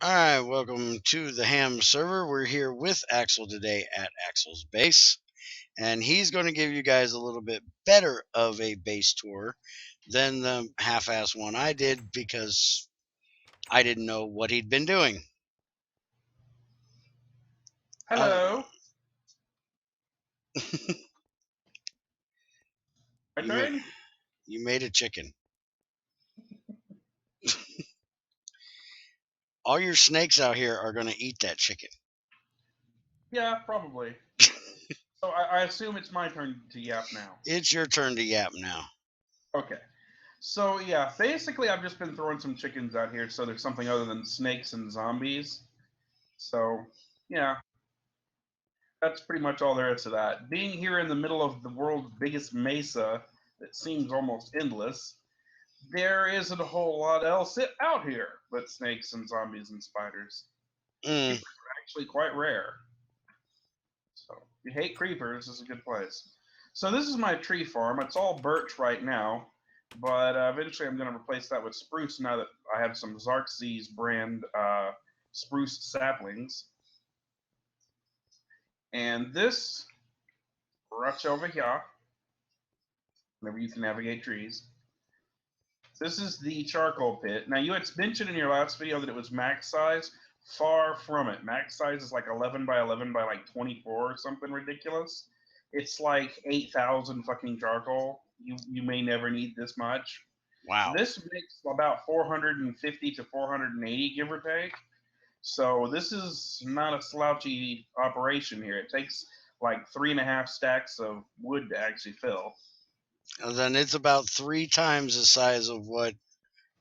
All right, welcome to the Ham server. We're here with Axel today at Axel's base, and he's going to give you guys a little bit better of a base tour than the half-ass one I did because I didn't know what he'd been doing. Uh, Hello. My you made turn? you made a chicken. All your snakes out here are going to eat that chicken. Yeah, probably. So I assume it's my turn to yap now. It's your turn to yap now. Okay. So yeah, basically I've just been throwing some chickens out here so there's something other than snakes and zombies. So yeah, that's pretty much all there is to that. Being here in the middle of the world's biggest mesa that seems almost endless, there isn't a whole lot else out here but snakes and zombies and spiders. Mm. Creepers are actually quite rare. So if you hate creepers, this is a good place. So this is my tree farm. It's all birch right now, but eventually I'm going to replace that with spruce now that I have some Xarxes brand spruce saplings. And this rush over here, whenever you can navigate trees, this is the charcoal pit. Now you had mentioned in your last video that it was max size. Far from it. Max size is like 11 by 11 by like 24 or something ridiculous. It's like 8,000 fucking charcoal. You may never need this much. Wow. This makes about 450 to 480, give or take. So this is not a slouchy operation here. It takes like 3.5 stacks of wood to actually fill. And then it's about 3 times the size of what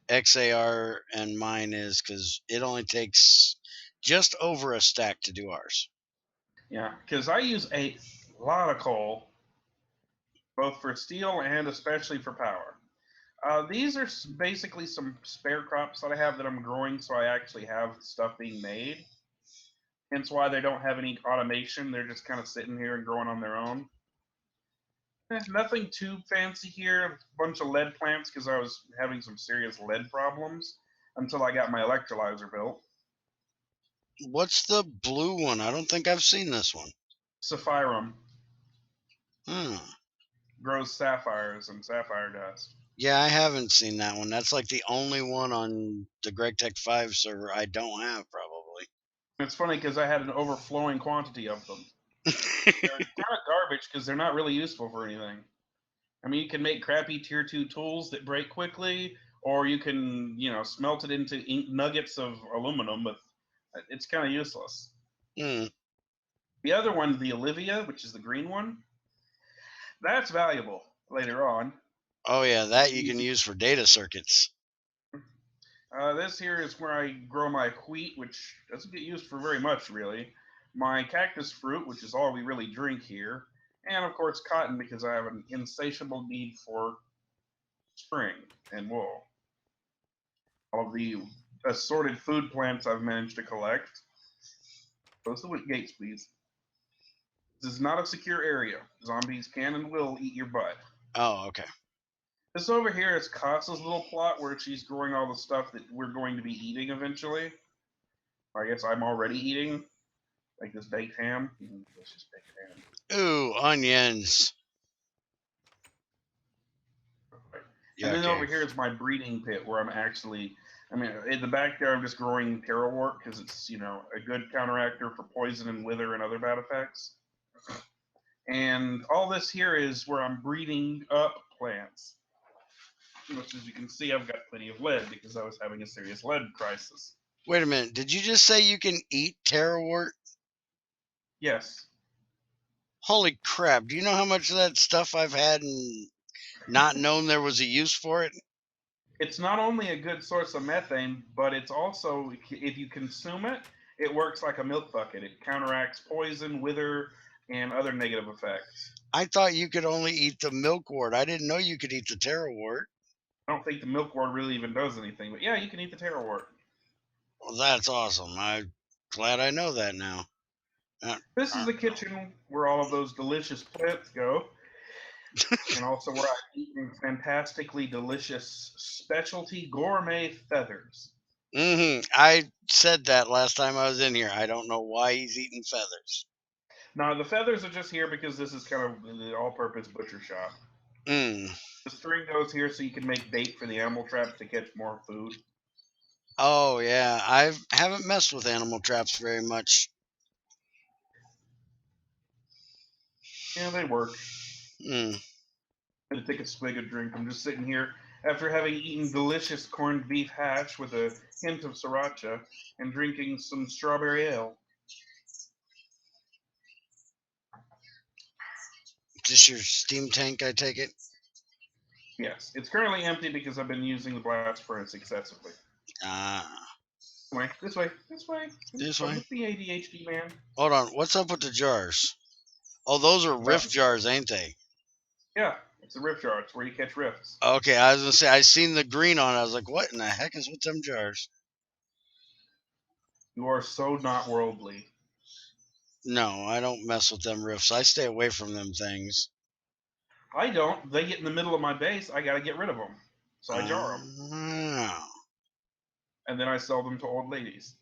XAR and mine is because it only takes just over a stack to do ours. Yeah, because I use a lot of coal, both for steel and especially for power. These are basically some spare crops that I have that I'm growing, so I actually have stuff being made. Hence why they don't have any automation. They're just kind of sitting here and growing on their own. Nothing too fancy here. A bunch of lead plants because I was having some serious lead problems until I got my electrolyzer built. What's the blue one? I don't think I've seen this one. Saphirum Hmm. grows sapphires and sapphire dust. Yeah, I haven't seen that one. That's like the only one on the Gregtech 5 server I don't have, probably. It's funny because I had an overflowing quantity of them. They're kind of garbage because they're not really useful for anything. I mean, you can make crappy tier 2 tools that break quickly, or you can, smelt it into nuggets of aluminum, but it's kind of useless. Hmm. The other one, the Olivia, which is the green one, that's valuable later on. Oh, yeah, that you can use for data circuits. This here is where I grow my wheat, which doesn't get used for very much, really. My cactus fruit, which is all we really drink here. And of course, cotton, because I have an insatiable need for spring and wool. All of the assorted food plants I've managed to collect. Close the gates, please. This is not a secure area. Zombies can and will eat your butt. Oh, okay. This over here is Casa's little plot where she's growing all the stuff that we're going to be eating eventually. I guess I'm already eating, like this baked ham. Delicious baked ham. Ooh, onions. And then Yucky. over here is my breeding pit where I'm actually, in the backyard I'm just growing tarrowwort because it's, a good counteractor for poison and wither and other bad effects. And all this here is where I'm breeding up plants. Which, as you can see, I've got plenty of lead because I was having a serious lead crisis. Wait a minute. Did you just say you can eat tarrowwort? Yes, Holy crap. Do you know how much of that stuff I've had and not known there was a use for it? it's not only a good source of methane, but it's also, if you consume it, it works like a milk bucket. It counteracts poison, wither, and other negative effects. I thought you could only eat the milkwort. I didn't know you could eat the tarrowwort. I don't think the milkwort really even does anything, but yeah, you can eat the tarrowwort. Well, that's awesome. I'm glad I know that now. Uh, This is uh, the kitchen where all of those delicious plants go, and also where I eat fantastically delicious specialty gourmet feathers. I said that last time I was in here. I don't know why he's eating feathers. Now, the feathers are just here because this is kind of the all-purpose butcher shop. Mm. The string goes here so you can make bait for the animal traps to catch more food. Oh yeah, I haven't messed with animal traps very much. Yeah, they work. Mm. I'm gonna take a swig of drink. I'm just sitting here after having eaten delicious corned beef hash with a hint of sriracha and drinking some strawberry ale. Just your steam tank, I take it. Yes, it's currently empty because I've been using the blast furnace excessively. Ah, This way, this way. this Come way. with me, ADHD man. Hold on. What's up with the jars? Oh, those are Well, rift jars, ain't they? yeah, it's a rift jar. It's where you catch rifts. Okay, I was gonna say I seen the green on it. I was like, what in the heck is with them jars? You are so not worldly. No, I don't mess with them rifts. I stay away from them things. I don't. They get in the middle of my base. I gotta get rid of them. So I jar them. Oh. And then I sell them to old ladies.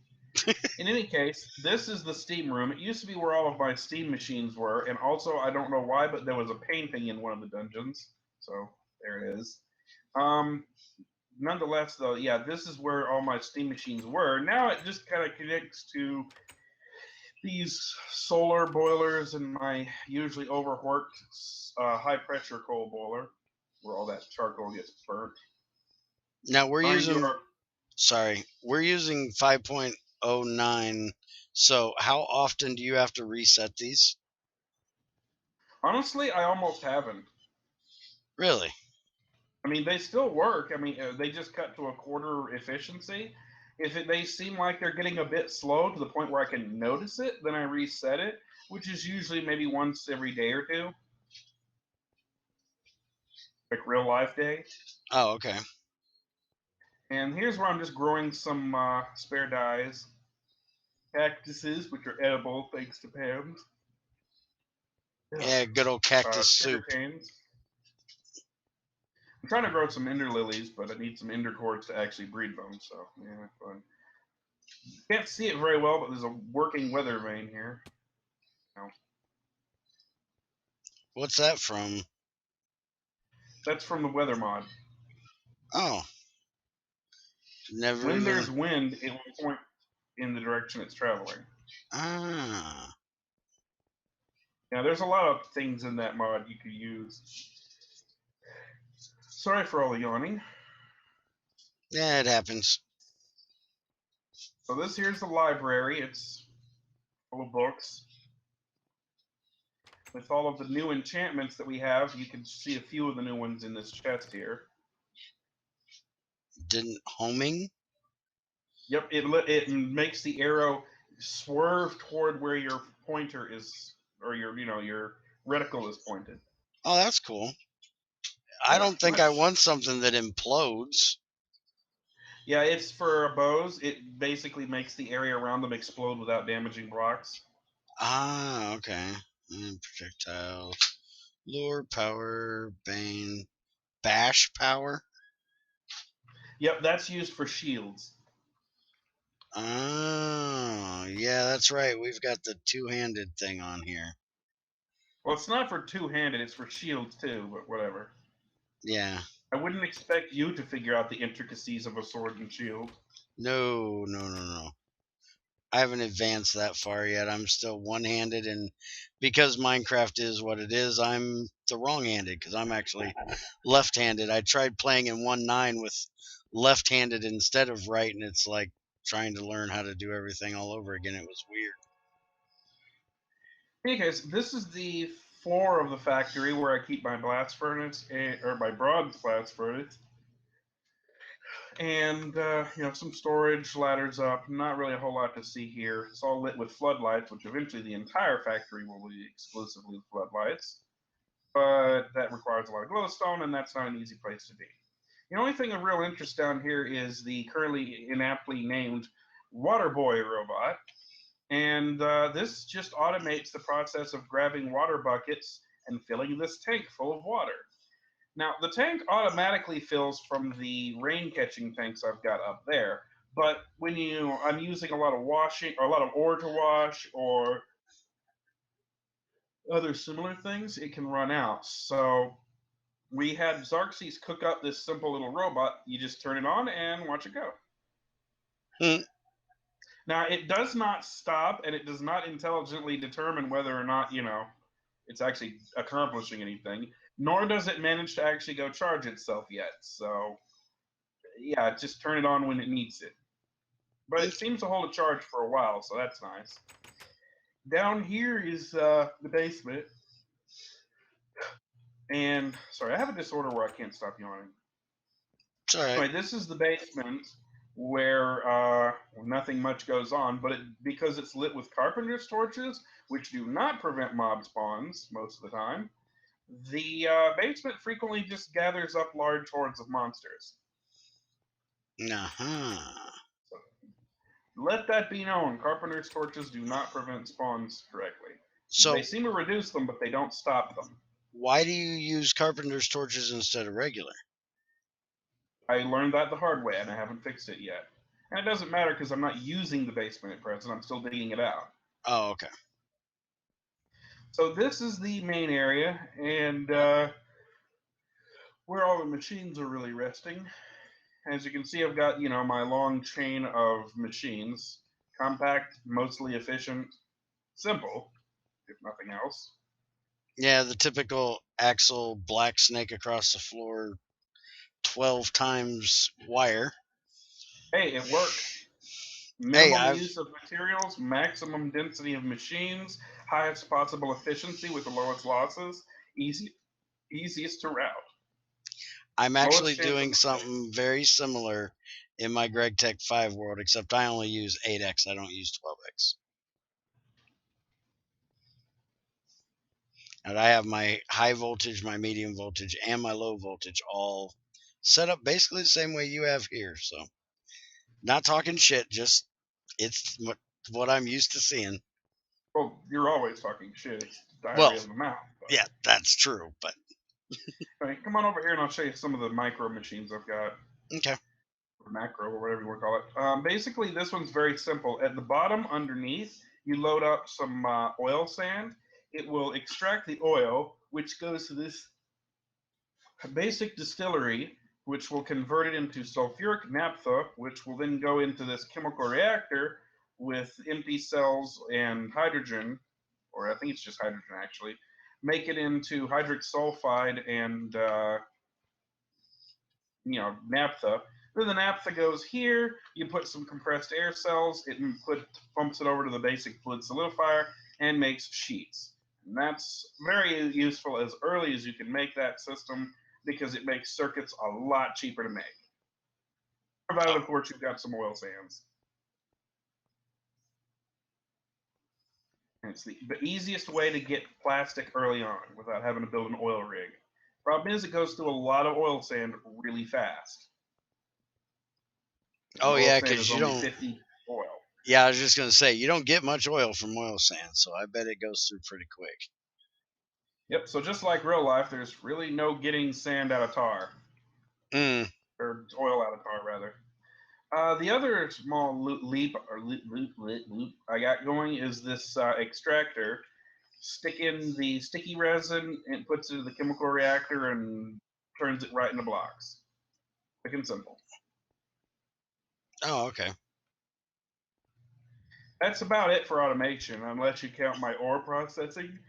In any case, this is the steam room. It used to be where all of my steam machines were, and also I don't know why, but there was a painting in one of the dungeons. So there it is. Um, Nonetheless, though, yeah, this is where all my steam machines were. Now it just kind of connects to these solar boilers and my usually overworked high pressure coal boiler, where all that charcoal gets burnt. Now Mind you, our we're using 5.09. So how often do you have to reset these? honestly, I almost haven't. Really? I mean, they still work. I mean, they just cut to a quarter efficiency. They seem like they're getting a bit slow to the point where I can notice it, then I reset it, which is usually maybe once every day or two, like real life day. Oh, okay. And here's where I'm just growing some spare dyes, cactuses, which are edible thanks to Pam's. Ugh. Yeah, good old cactus Sugar soup. canes. I'm trying to grow some ender lilies, but I need some ender cords to actually breed them. So yeah, fun. Can't see it very well, but there's a working weather vane here. No, What's that from? that's from the weather mod. Oh, never When even. there's wind, it will point in the direction it's traveling. Ah, Now, there's a lot of things in that mod you could use. Sorry for all the yawning. yeah, it happens. So this here's the library. It's full of books. With all of the new enchantments that we have, you can see a few of the new ones in this chest here. Didn't homing? Yep, it makes the arrow swerve toward where your pointer is, or your reticle is pointed. Oh, that's cool. I Yeah, don't think I much. want something that implodes. Yeah, it's for bows. It basically makes the area around them explode without damaging blocks. Ah, okay. Projectiles. Lure power, bane, bash power. Yep, that's used for shields. Oh, yeah, that's right. We've got the two-handed thing on here. Well, it's not for two-handed; it's for shields too. But whatever. Yeah. I wouldn't expect you to figure out the intricacies of a sword and shield. No, no, no, no. I haven't advanced that far yet. I'm still one-handed, and because Minecraft is what it is, I'm the wrong-handed because I'm actually left-handed. I tried playing in 1.9 with left-handed instead of right, and it's like trying to learn how to do everything all over again. It was weird. In any case, this is the floor of the factory where I keep my blast furnace or my bronze blast furnace, and some storage ladders up. Not really a whole lot to see here. It's all lit with floodlights, which eventually the entire factory will be exclusively floodlights. But that requires a lot of glowstone, and that's not an easy place to be. The only thing of real interest down here is the currently inaptly named Water Boy robot. And this just automates the process of grabbing water buckets and filling this tank full of water. Now, the tank automatically fills from the rain catching tanks I've got up there, But when I'm using a lot of washing or a lot of ore to wash or other similar things, it can run out. So we had Xarxes cook up this simple little robot. You just turn it on and watch it go. Hmm. Now, it does not stop and it does not intelligently determine whether or not, it's actually accomplishing anything, nor does it manage to actually go charge itself yet. So, yeah, just turn it on when it needs it. But it seems to hold a charge for a while, so that's nice. Down here is the basement. And, sorry, I have a disorder where I can't stop yawning. It's all right. Anyway, this is the basement where nothing much goes on, but because it's lit with carpenter's torches, which do not prevent mob spawns most of the time, the basement frequently just gathers up large hordes of monsters. Uh-huh. So let that be known. Carpenter's torches do not prevent spawns directly. They So seem to reduce them, but they don't stop them. why do you use carpenter's torches instead of regular? I learned that the hard way, and I haven't fixed it yet. And it doesn't matter because I'm not using the basement at present. I'm still digging it out. Oh, okay. So this is the main area, and where all the machines are really resting. As you can see, I've got my long chain of machines, compact, mostly efficient, simple, if nothing else. Yeah, the typical Axle black snake across the floor 12 times wire. Hey, it works. Hey, Minimum use of materials, maximum density of machines, highest possible efficiency with the lowest losses, easiest to route, I'm lowest actually chance of doing mistakes. something very similar in my Gregtech 5 world, except I only use 8x. I don't use 12x. And I have my high voltage, my medium voltage, and my low voltage all set up basically the same way you have here. So, not talking shit, just it's what I'm used to seeing. Well, you're always talking shit. It's Well, diarrhea of the mouth. yeah, that's true, but But hey, come on over here and I'll show you some of the micro machines I've got. okay. Or macro, or whatever you want to call it. Basically, this one's very simple. At the bottom, underneath, you load up some oil sand. It will extract the oil, which goes to this basic distillery, which will convert it into sulfuric naphtha, which will then go into this chemical reactor with empty cells and hydrogen, or I think it's just hydrogen actually, make it into hydric sulfide and naphtha. Then the naphtha goes here. You put some compressed air cells. It pumps it over to the basic fluid solidifier and makes sheets. And that's very useful as early as you can make that system because it makes circuits a lot cheaper to make. Provided, of course, you've got some oil sands. And it's the easiest way to get plastic early on without having to build an oil rig. Problem is, it goes through a lot of oil sand really fast. Oh Oil yeah, sand because is you only don't. 50 oil. Yeah, I was just gonna say you don't get much oil from oil sand, so I bet it goes through pretty quick. Yep. So just like real life, there's really no getting sand out of tar, Mm. or oil out of tar rather. The other small loop I got going is this extractor. Stick in the sticky resin and puts it in the chemical reactor and turns it right into blocks. Quick and simple. Oh, okay. That's about it for automation, unless you count my ore processing.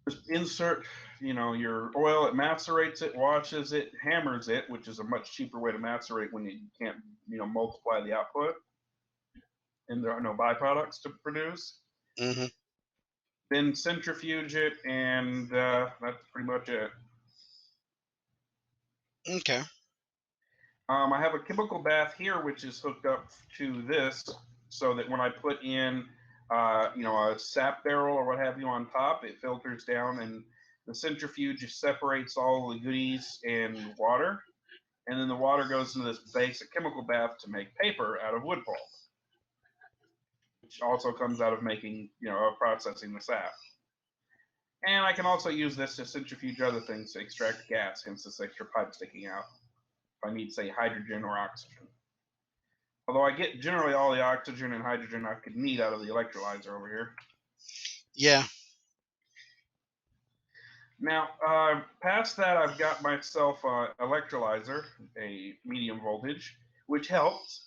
Just insert, your oil. It macerates it, washes it, hammers it, which is a much cheaper way to macerate when you can't, multiply the output, and there are no byproducts to produce. Mm-hmm. Then centrifuge it, and that's pretty much it. Okay. I have a chemical bath here, which is hooked up to this, so that when I put in, a sap barrel or what have you on top, it filters down, and the centrifuge separates all the goodies and water, and then the water goes into this basic chemical bath to make paper out of wood pulp, which also comes out of making, processing the sap. And I can also use this to centrifuge other things to extract gas, hence this extra pipe sticking out. if I need, say, hydrogen or oxygen. Although I get generally all the oxygen and hydrogen I could need out of the electrolyzer over here. Yeah. Now, past that, I've got myself an electrolyzer, a medium voltage, which helps.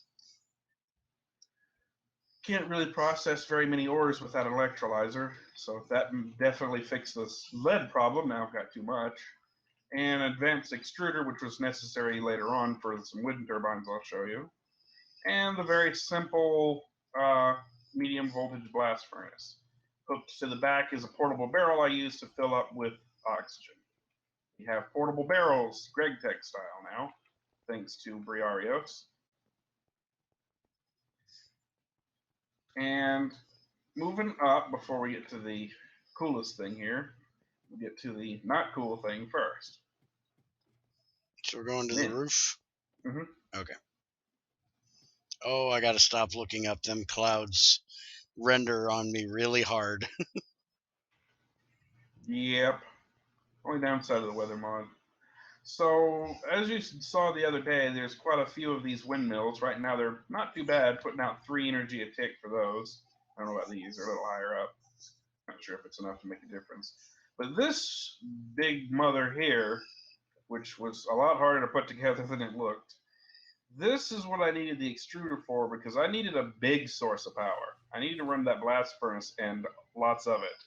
Can't really process very many ores without an electrolyzer, so that definitely fixed this lead problem. Now I've got too much. And advanced extruder, which was necessary later on for some wind turbines I'll show you. And the very simple medium voltage blast furnace. Hooked to the back is a portable barrel I use to fill up with oxygen. We have portable barrels, Gregtech style now, thanks to Briarios. And moving up, before we get to the coolest thing here, we'll get to the not cool thing first. So we're going to the roof? Mm-hmm. Okay. Oh, I got to stop looking up. Them clouds render on me really hard. Yep. Only downside of the weather mod. So, as you saw the other day, there's quite a few of these windmills. Right now, they're not too bad, putting out 3 energy a tick for those. I don't know about these, they're a little higher up. Not sure if it's enough to make a difference. But this big mother here, which was a lot harder to put together than it looked, this is what I needed the extruder for, because I needed a big source of power. I needed to run that blast furnace and lots of it.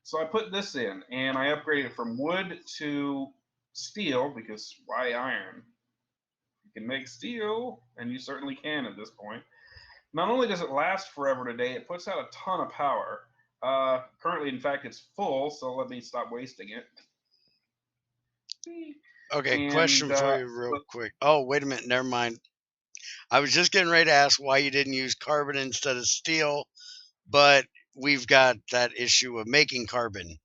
So I put this in, and I upgraded from wood to steel, because why iron? You can make steel, and you certainly can at this point. Not only does it last forever today, it puts out a ton of power. Currently, in fact, it's full, so let me stop wasting it. Okay, question for you real quick. Oh, wait a minute, never mind. I was just getting ready to ask why you didn't use carbon instead of steel, but we've got that issue of making carbon.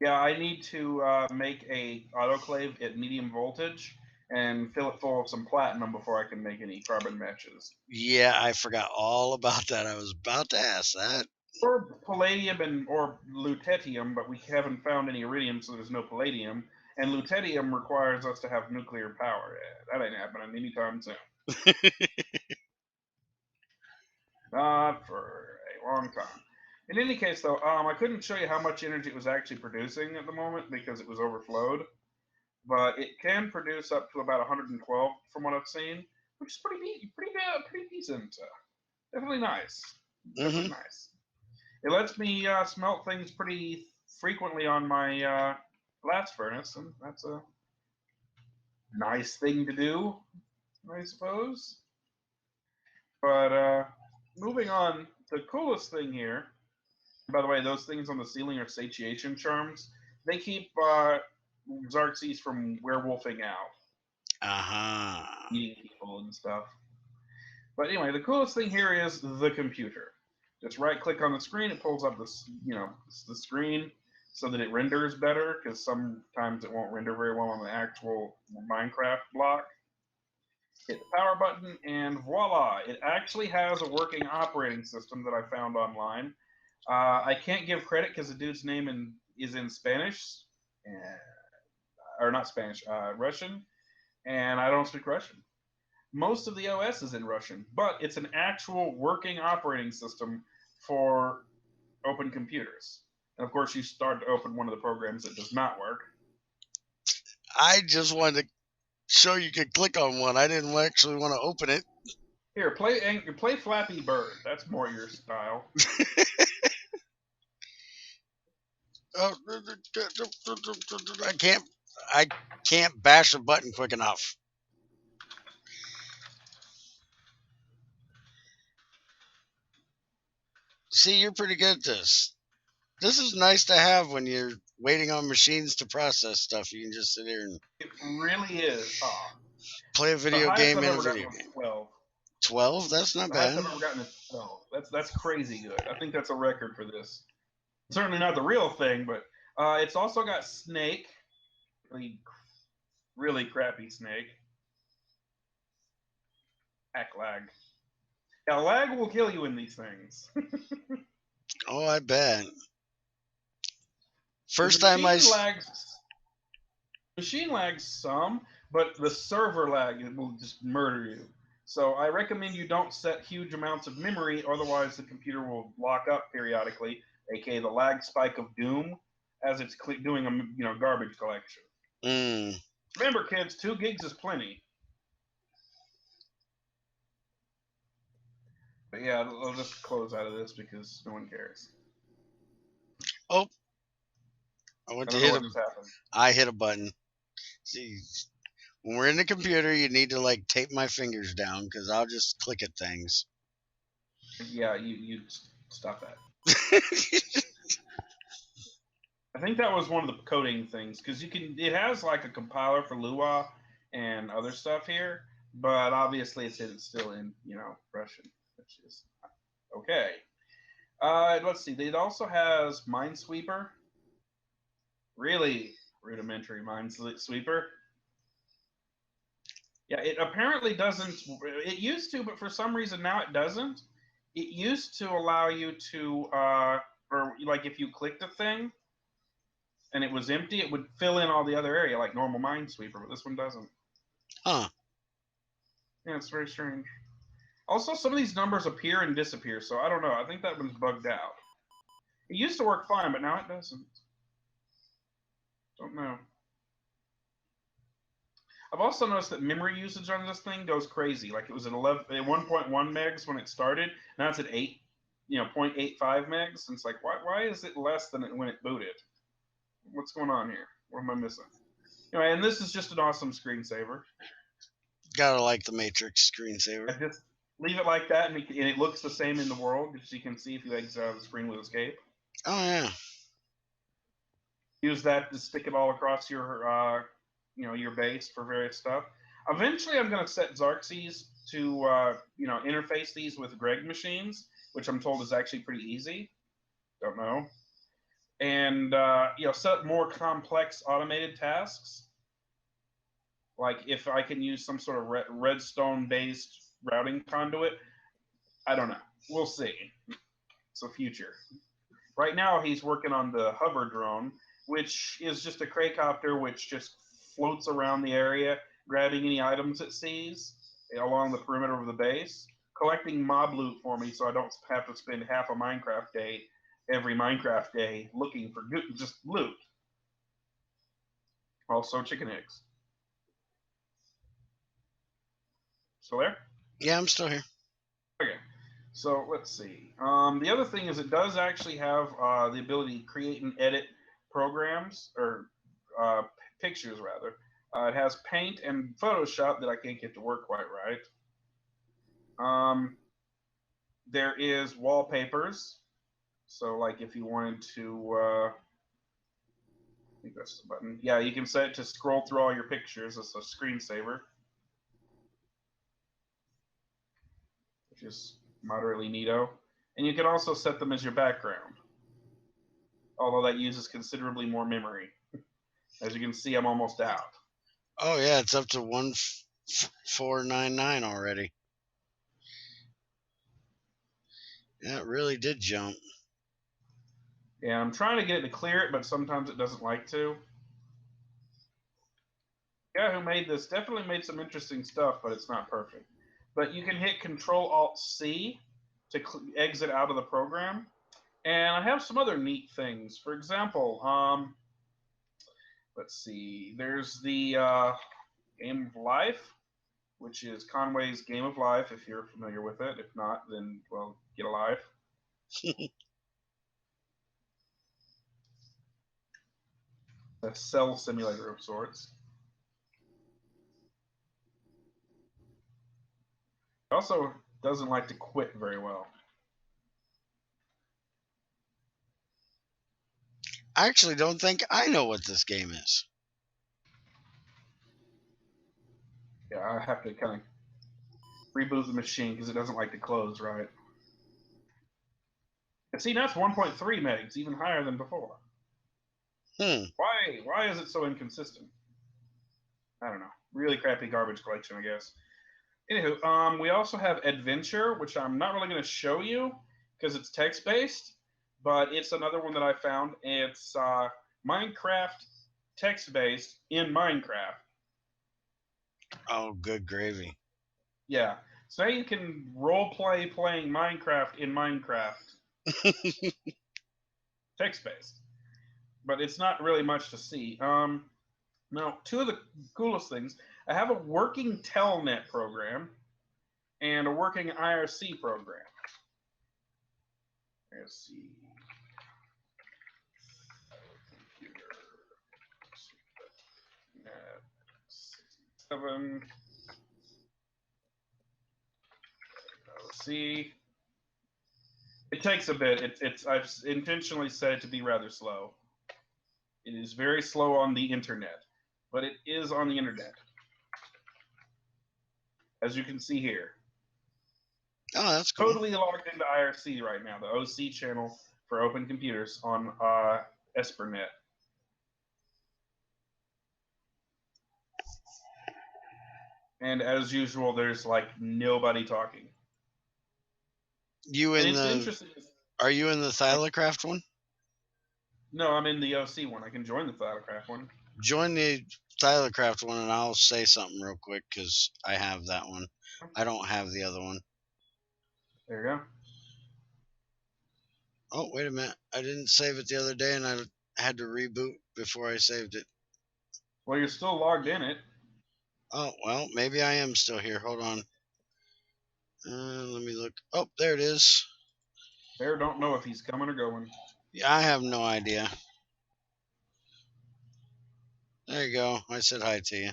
Yeah, I need to make a autoclave at medium voltage and fill it full of some platinum before I can make any carbon matches. Yeah, I forgot all about that. I was about to ask that. Or palladium or lutetium, but we haven't found any iridium, so there's no palladium. And lutetium requires us to have nuclear power. Yeah, that ain't happening anytime soon. Not for a long time. In any case, though, I couldn't show you how much energy it was actually producing at the moment because it was overflowed. But it can produce up to about 112 from what I've seen, which is pretty decent. Definitely nice. Definitely nice. It lets me smelt things pretty frequently on my blast furnace, and that's a nice thing to do, I suppose. But moving on, the coolest thing here, by the way, those things on the ceiling are satiation charms. They keep Xerxes from werewolfing out. Eating people and stuff. But anyway, the coolest thing here is the computer. Just right click on the screen, it pulls up this, the screen so that it renders better, because sometimes it won't render very well on the actual Minecraft block. Hit the power button, and voila! It actually has a working operating system that I found online. I can't give credit because the dude's name is in Spanish, or not Spanish, Russian, and I don't speak Russian. Most of the OS is in Russian, but it's an actual working operating system for open computers. And of course, you start to open one of the programs that does not work. I just wanted to show you could click on one. I didn't actually want to open it. Here, play Flappy Bird. That's more your style. I can't bash a button quick enough. See, you're pretty good at this. This is nice to have when you're waiting on machines to process stuff. You can just sit here and... It really is. Play a video game in a video game. 12. 12? That's not bad. The highest I've ever gotten is 12. That's crazy good. I think that's a record for this. Certainly not the real thing, but it's also got Snake. Really crappy Snake. Lag. Yeah, lag will kill you in these things. Oh, I bet. Machine lags some, but the server lag will just murder you. So I recommend you don't set huge amounts of memory, otherwise the computer will lock up periodically, aka the lag spike of doom, as it's doing a garbage collection. Mm. Remember, kids, 2 gigs is plenty. But yeah, I'll just close out of this because no one cares. Oh, I went I to don't know hit what a. just happened. I hit a button. See, when we're in the computer, you need to like tape my fingers down because I'll just click at things. Yeah, you stop that. I think that was one of the coding things because it has like a compiler for Lua and other stuff here, but obviously it's still in Russian, which is okay. Let's see. It also has Minesweeper. Really rudimentary Minesweeper. Yeah, it apparently doesn't. It used to, but for some reason now it doesn't. It used to allow you to, or like if you clicked a thing and it was empty, it would fill in all the other area like normal Minesweeper, but this one doesn't. Huh. Yeah, it's very strange. Also, some of these numbers appear and disappear, so I don't know. I think that one's bugged out. It used to work fine, but now it doesn't. Don't know. I've also noticed that memory usage on this thing goes crazy. Like it was at 1.1 megs when it started. Now it's at 0.85 megs. And it's like, why is it less than when it booted? What's going on here? What am I missing? Anyway, and this is just an awesome screensaver. Gotta like the Matrix I screensaver. just leave it like that, and it looks the same in the world, as you can see if you exit out of the screen with escape. Oh yeah. Use that to stick it all across your your base for various stuff. Eventually, I'm going to set Xarxes to interface these with Greg machines, which I'm told is actually pretty easy. Don't know. And set more complex automated tasks. Like if I can use some sort of redstone-based routing conduit, I don't know. We'll see. It's the future. Right now, he's working on the hover drone, which is just a craycopter which just floats around the area, grabbing any items it sees along the perimeter of the base, collecting mob loot for me so I don't have to spend half a Minecraft day every Minecraft day looking for just loot. Also, chicken eggs. Still there? Yeah, I'm still here. Okay. So let's see. The other thing is it does actually have the ability to create and edit programs or pictures rather. It has Paint and Photoshop that I can't get to work quite right. There is wallpapers. So like if you wanted to, I think that's the button. Yeah, you can set it to scroll through all your pictures as a screensaver, which is moderately neato. And you can also set them as your background, although that uses considerably more memory. As you can see, I'm almost out. Oh yeah, it's up to 1499 already. Yeah, it really did jump. Yeah, I'm trying to get it to clear it, but sometimes it doesn't like to. The guy who made this definitely made some interesting stuff, but it's not perfect. But you can hit Control-Alt-C to exit out of the program. And I have some other neat things. For example, let's see. There's the Game of Life, which is Conway's Game of Life, if you're familiar with it. If not, then, well, get a life. A cell simulator of sorts. It also doesn't like to quit very well. I actually don't think I know what this game is. Yeah, I have to kind of reboot the machine because it doesn't like to close, right? And see, now it's 1.3 megs, even higher than before. Why is it so inconsistent? I don't know. Really crappy garbage collection, I guess. Anywho, we also have Adventure, which I'm not really going to show you because it's text-based, but it's another one that I found. It's Minecraft text-based in Minecraft. Oh, good gravy. Yeah. So now you can role play playing Minecraft in Minecraft text based, but it's not really much to see. Now, two of the coolest things, I have a working Telnet program and a working IRC program. IRC computer 67 OC. It takes a bit. I've intentionally set it to be rather slow. It is very slow on the internet, but it is on the internet, as you can see here. Oh, that's cool. Totally logged into IRC right now, the OC channel for open computers on Espernet. And as usual, there's like nobody talking. You And in it's the? interesting. Are you in the Thylacraft one? No, I'm in the OC one. I can join the Thylacraft one. Join the Thylacraft one, and I'll say something real quick because I have that one. I don't have the other one. There you go. Oh, wait a minute. I didn't save it the other day, and I had to reboot before I saved it. Well, you're still logged in it. Oh, well, maybe I am still here. Hold on. Let me look. Oh, there it is. Bear don't know if he's coming or going. Yeah, I have no idea. There you go. I said hi to you.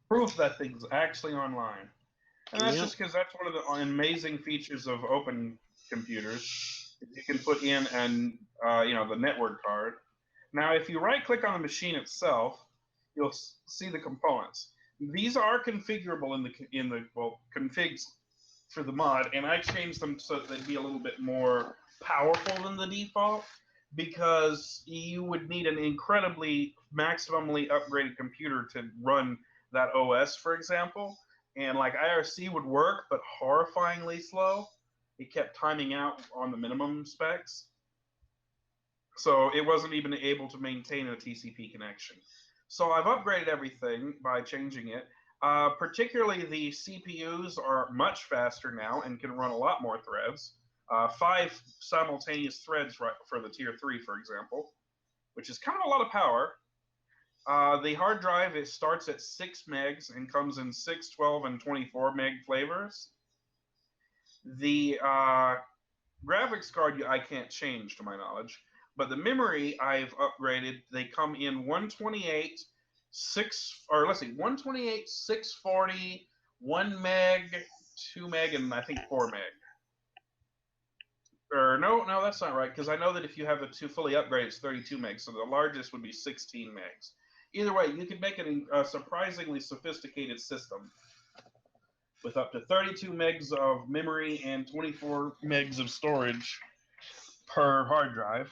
Proof that thing's actually online. And that's Yep. just because that's one of the amazing features of open computers. You can put in the network card. Now, if you right-click on the machine itself, you'll see the components. These are configurable in the configs for the mod, and I changed them so that they'd be a little bit more powerful than the default, because you would need an incredibly maximally upgraded computer to run that OS, for example. And like IRC would work, but horrifyingly slow. It kept timing out on the minimum specs. So it wasn't even able to maintain a TCP connection. So I've upgraded everything by changing it. Particularly the CPUs are much faster now and can run a lot more threads. 5 simultaneous threads for the tier 3, for example, which is kind of a lot of power. The hard drive, it starts at 6 megs and comes in 6, 12, and 24 meg flavors. The graphics card I can't change to my knowledge, but the memory I've upgraded. They come in 128, 128, 640, 1 meg, 2 meg, and I think 4 meg. Or no, that's not right, because I know that if you have the two fully upgraded, it's 32 megs, so the largest would be 16 megs. Either way, you can make a surprisingly sophisticated system with up to 32 megs of memory and 24 megs of storage per hard drive.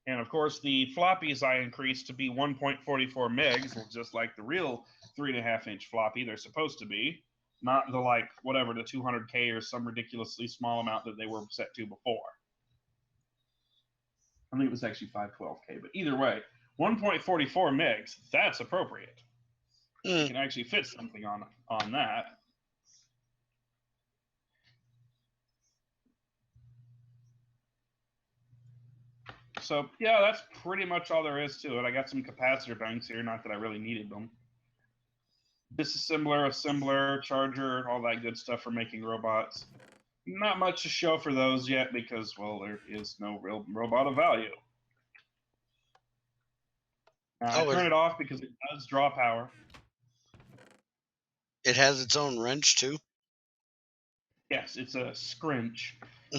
And of course, the floppies I increased to be 1.44 megs, just like the real 3.5-inch floppy they're supposed to be, not the the 200K or some ridiculously small amount that they were set to before. I think it was actually 512K, but either way, 1.44 megs, that's appropriate. You can actually fit something on that. So yeah, that's pretty much all there is to it. I got some capacitor banks here, not that I really needed them. Disassembler, assembler, charger, all that good stuff for making robots. Not much to show for those yet because, well, there is no real robot of value. I turn it off because it does draw power. It has its own wrench too? Yes, it's a scrinch.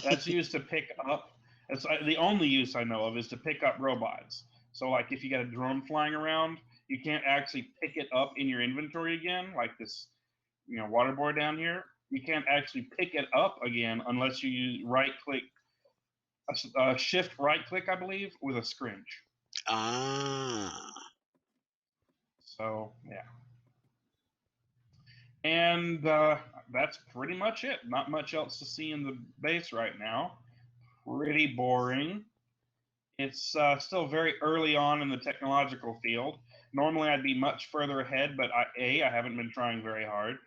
That's used to pick up. That's the only use I know of is to pick up robots. So, like, if you got a drone flying around, you can't actually pick it up in your inventory again, like this, waterboard down here. You can't actually pick it up again unless you use right-click, shift right-click, I believe, with a scrinch. So, yeah. And that's pretty much it. Not much else to see in the base right now. Pretty boring. It's still very early on in the technological field. Normally, I'd be much further ahead, but I haven't been trying very hard.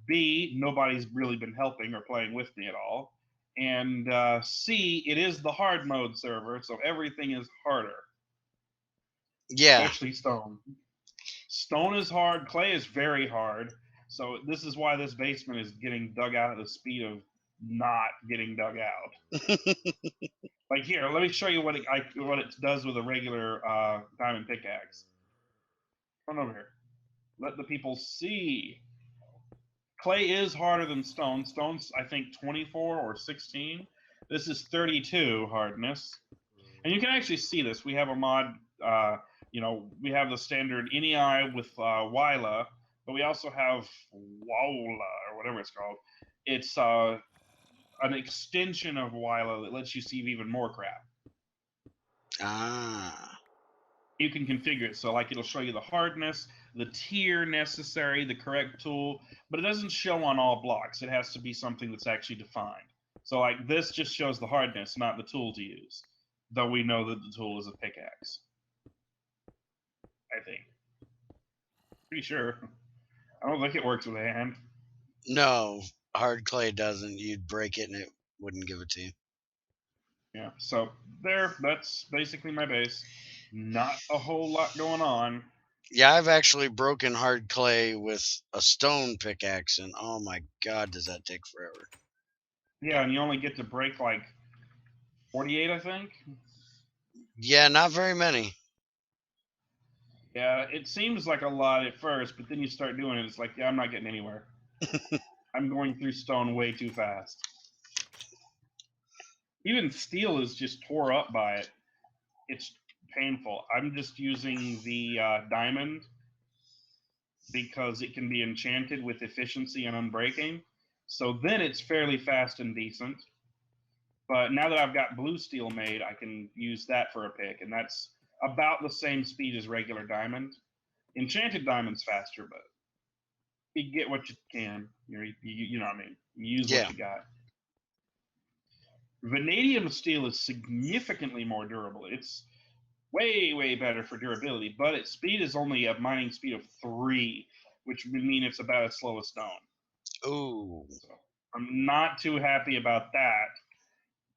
B, nobody's really been helping or playing with me at all. And C, it is the hard mode server, so everything is harder, Yeah. especially stone. Stone is hard, clay is very hard. So this is why this basement is getting dug out at the speed of not getting dug out. Like here, let me show you what it does with a regular diamond pickaxe. Come over here. Let the people see. Clay is harder than stone. Stone's I think 24 or 16. This is 32 hardness, and you can actually see this. We have a mod. We have the standard NEI with Wyla, but we also have Wowla or whatever it's called. It's an extension of Wyla that lets you see even more crap. Ah. You can configure it so like it'll show you the hardness, the tier necessary, the correct tool, but it doesn't show on all blocks. It has to be something that's actually defined. So like this just shows the hardness, not the tool to use, though we know that the tool is a pickaxe. I think. Pretty sure. I don't think it works with a hand. No, hard clay doesn't. You'd break it and it wouldn't give it to you. Yeah. So there, that's basically my base. Not a whole lot going on. Yeah, I've actually broken hard clay with a stone pickaxe, and oh my god, does that take forever. Yeah, and you only get to break like 48, I think. Yeah, not very many. Yeah, it seems like a lot at first, but then you start doing it, it's like, yeah, I'm not getting anywhere. I'm going through stone way too fast. Even steel is just tore up by it. It's painful. I'm just using the diamond because it can be enchanted with efficiency and unbreaking. So then it's fairly fast and decent. But now that I've got blue steel made, I can use that for a pick, and that's about the same speed as regular diamond. Enchanted diamond's faster, but you get what you can. You know what I mean. You use what Yeah. you got. Vanadium steel is significantly more durable. It's way better for durability, but its speed is only a mining speed of 3, which would mean it's about as slow as stone. Ooh. So I'm not too happy about that.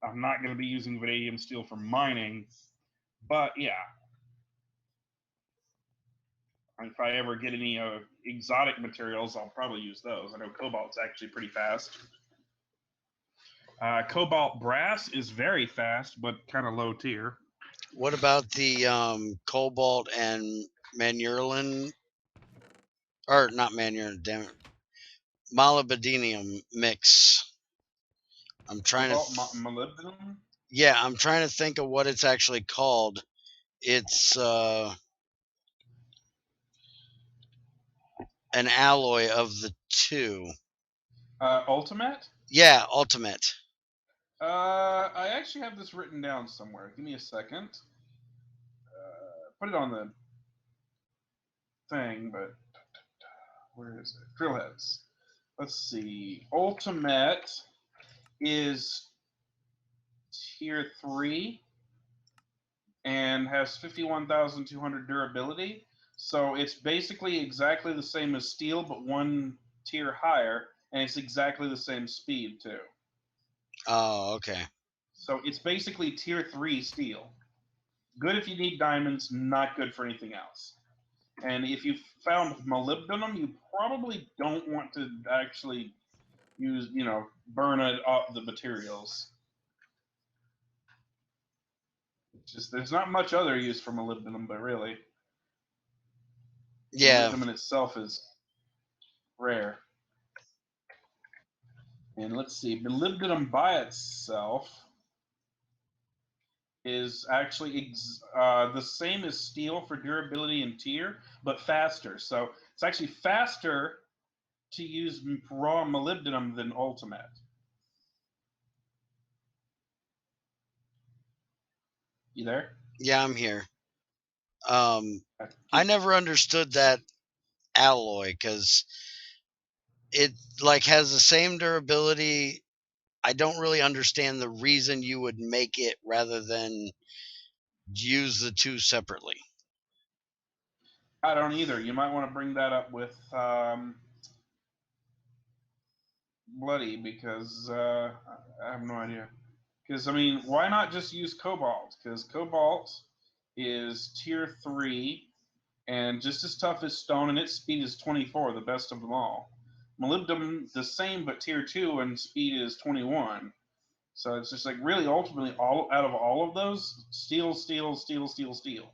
I'm not going to be using vanadium steel for mining, but yeah, if I ever get any exotic materials, I'll probably use those. I know cobalt's actually pretty fast. Cobalt brass is very fast, but kind of low tier. What about the cobalt and manurlin? Or not manurlin, damn it. Molybdenum mix. I'm trying to. Cobalt molybdenum. Yeah, I'm trying to think of what it's actually called. It's an alloy of the two. Ultimate. Yeah, ultimate. I actually have this written down somewhere. Give me a second. Put it on the thing, but where is it? Drill heads. Let's see. Ultimate is tier 3 and has 51,200 durability. So it's basically exactly the same as steel, but one tier higher, and it's exactly the same speed too. Oh, okay. So it's basically tier 3 steel. Good if you need diamonds, not good for anything else. And if you found molybdenum, you probably don't want to actually use, burn it off the materials. It's just there's not much other use for molybdenum, but really, Yeah. molybdenum itself is rare. And let's see, molybdenum by itself is actually the same as steel for durability and tier, but faster. So it's actually faster to use raw molybdenum than ultimate. You there? Yeah, I'm here. I never understood that alloy because it like has the same durability. I don't really understand the reason you would make it rather than use the two separately. I don't either. You might want to bring that up with Bloody because I have no idea. Because I mean, why not just use Cobalt? Because Cobalt is tier 3 and just as tough as Stone, and its speed is 24, the best of them all. Molybdenum the same, but tier 2 and speed is 21. So it's just like really ultimately all out of all of those, steel, steel, steel, steel, steel.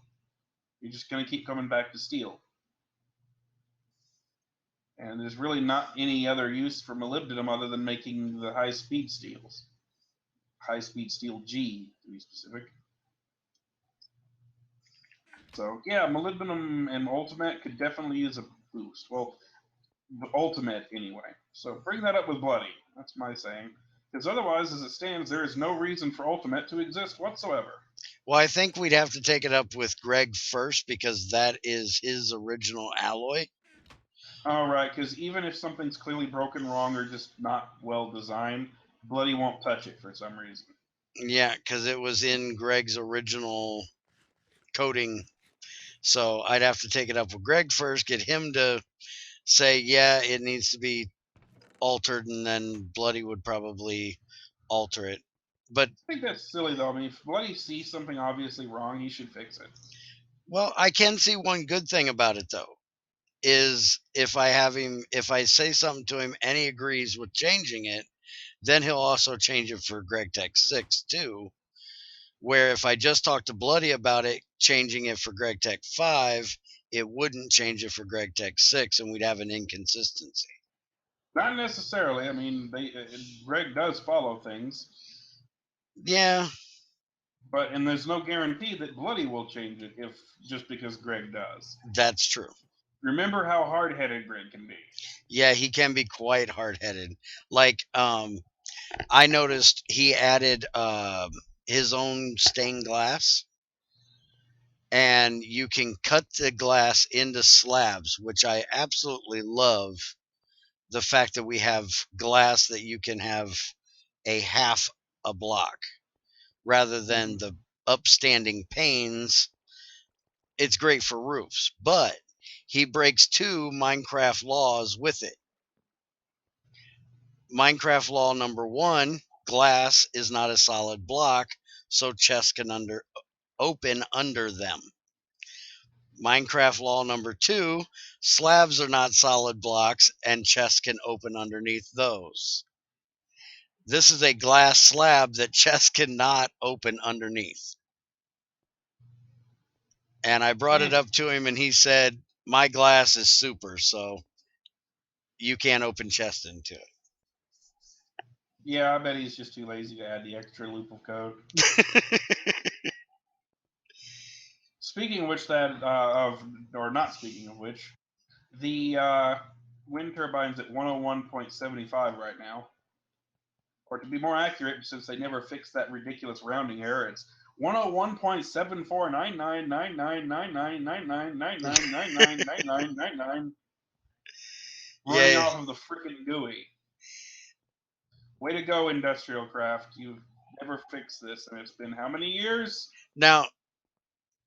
You're just gonna keep coming back to steel. And there's really not any other use for molybdenum other than making the high speed steels. High speed steel G to be specific. So yeah, molybdenum and ultimate could definitely use a boost. Well, the ultimate anyway. So bring that up with Bloody. That's my saying. Because otherwise, as it stands, there is no reason for ultimate to exist whatsoever. Well, I think we'd have to take it up with Greg first because that is his original alloy. All right, because even if something's clearly broken, wrong, or just not well designed, Bloody won't touch it for some reason. Yeah, because it was in Greg's original coating. So I'd have to take it up with Greg first, get him to say, yeah, it needs to be altered, and then Bloody would probably alter it. But I think that's silly though. I mean, if Bloody sees something obviously wrong, he should fix it. well, I can see one good thing about it though is if I say something to him and he agrees with changing it, then he'll also change it for Gregtech 6 too. Where if I just talk to Bloody about it, changing it for Gregtech 5, it wouldn't change it for Gregtech 6, and we'd have an inconsistency. Not necessarily. I mean, Greg does follow things, Yeah, and there's no guarantee that Bloody will change it if just because Greg does. that's true. Remember how hard-headed Greg can be. Yeah, he can be quite hard-headed. Like, I noticed he added his own stained glass, and you can cut the glass into slabs, which I absolutely love. The fact that we have glass that you can have a half a block rather than the upstanding panes. It's great for roofs, but he breaks two Minecraft laws with it. Minecraft law number one, glass is not a solid block, so chests can open under them. Minecraft law number two, slabs are not solid blocks and chests can open underneath those. This is a glass slab that chests cannot open underneath. And I brought it up to him and he said, my glass is super, so you can't open chests into Yeah, I bet he's just too lazy to add the extra loop of code. it. Speaking of which, not speaking of which, the wind turbine's at 101.75 right now. Or to be more accurate, since they never fixed that ridiculous rounding error, it's 101.7499999999999999 running Yeah. off of the freaking GUI. Way to go, Industrial Craft. You've never fixed this, and it's been how many years? Now,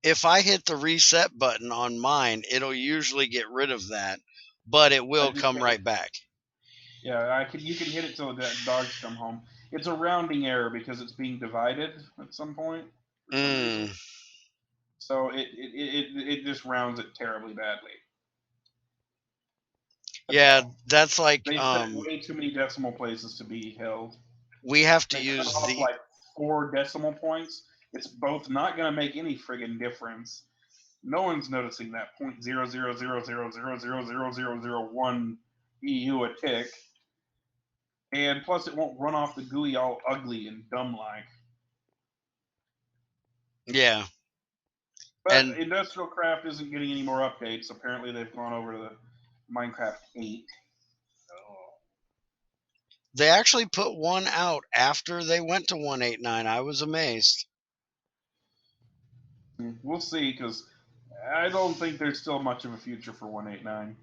if I hit the reset button on mine, it'll usually get rid of that, but it will come right back. Yeah, you can hit it till the dogs come home. It's a rounding error because it's being divided at some point for some reason. So it just rounds it terribly badly. Yeah, that's like They set way too many decimal places to be held. we have to They use cut off the like 4 decimal points. It's both not going to make any friggin' difference. No one's noticing that 0.0000000001 EU a tick. And plus, it won't run off the GUI all ugly and dumb like. yeah. But And Industrial Craft isn't getting any more updates. Apparently, they've gone over to the Minecraft 8. they actually put one out after they went to 189. I was amazed. We'll see, because I don't think there's still much of a future for 189.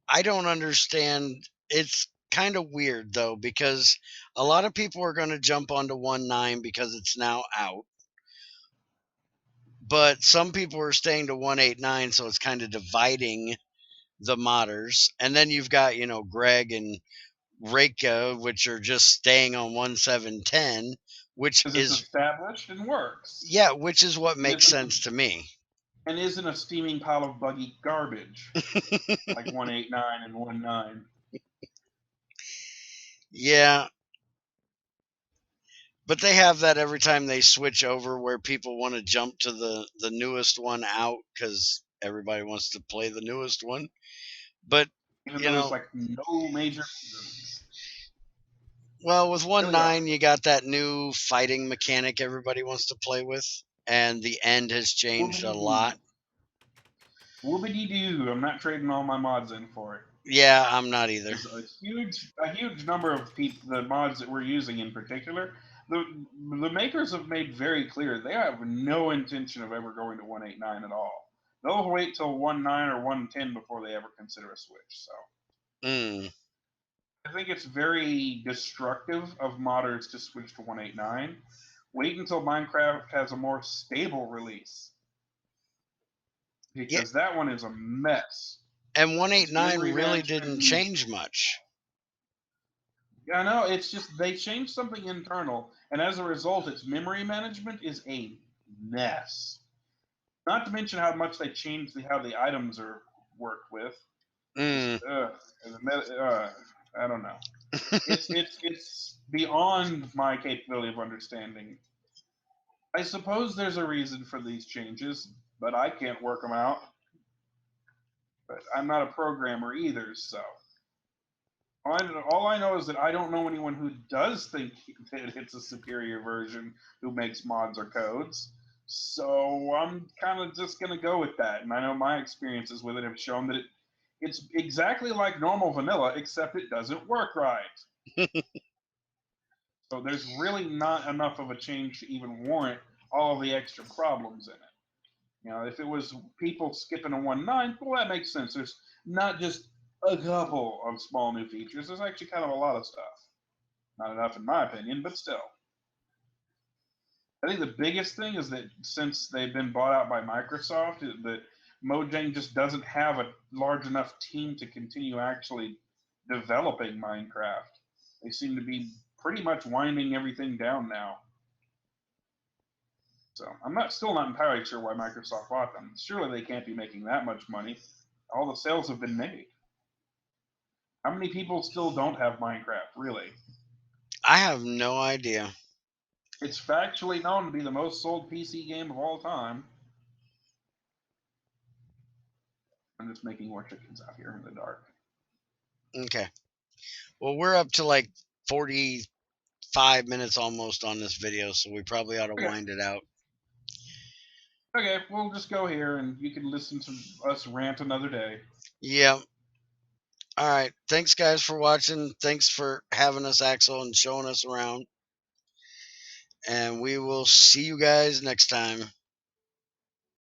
I don't understand. It's kind of weird though because a lot of people are going to jump onto 1.9 because it's now out. but some people are staying to 189, so it's kind of dividing the modders. And then you've got, Greg and Reika, which are just staying on 1710, which Because it's is, established and works. yeah, which is what And makes isn't sense to me. and isn't a steaming pile of buggy garbage like 189 and 19. Yeah, but they have that every time they switch over where people want to jump to the newest one out because everybody wants to play the newest one. But, Even you though there's know, like no major reasons. well, with Here we are. 1.9, you got that new fighting mechanic everybody wants to play with, and the end has changed a Whoopity doo. lot. Whoopity doo. I'm not trading all my mods in for it. Yeah, I'm not either. There's a huge number of people, the mods that we're using in particular. The makers have made very clear they have no intention of ever going to 189 at all. They'll wait till 19 or 110 before they ever consider a switch. So Mm. I think it's very destructive of modders to switch to 189. Wait until Minecraft has a more stable release, Yeah, because that one is a mess. and Its 189 memory really management didn't and change much. I know, it's just they changed something internal, and as a result, its memory management is a mess. Not to mention how much they changed how the items are worked with. Just Mm. I don't know. It's beyond my capability of understanding. I suppose there's a reason for these changes, but I can't work them out. But I'm not a programmer either, so all I know is that I don't know anyone who does think that it's a superior version who makes mods or codes. So I'm kind of just going to go with that. And I know my experiences with it have shown that it's exactly like normal vanilla, except it doesn't work right. So there's really not enough of a change to even warrant all of the extra problems in it. If it was people skipping a 1.9, well, that makes sense. There's not just a couple of small new features. There's actually kind of a lot of stuff. Not enough, in my opinion, but still. I think the biggest thing is that since they've been bought out by Microsoft, that Mojang just doesn't have a large enough team to continue actually developing Minecraft. They seem to be pretty much winding everything down now. So I'm still not entirely sure why Microsoft bought them. Surely they can't be making that much money. All the sales have been made. How many people still don't have Minecraft, really? I have no idea. It's factually known to be the most sold PC game of all time. I'm just making more chickens out here in the dark. Okay. Well, we're up to like 45 minutes almost on this video, so we probably ought to Okay. wind it out. Okay, we'll just go here and you can listen to us rant another day. Yeah. All right. Thanks, guys, for watching. Thanks for having us, Axel, and showing us around. And we will see you guys next time.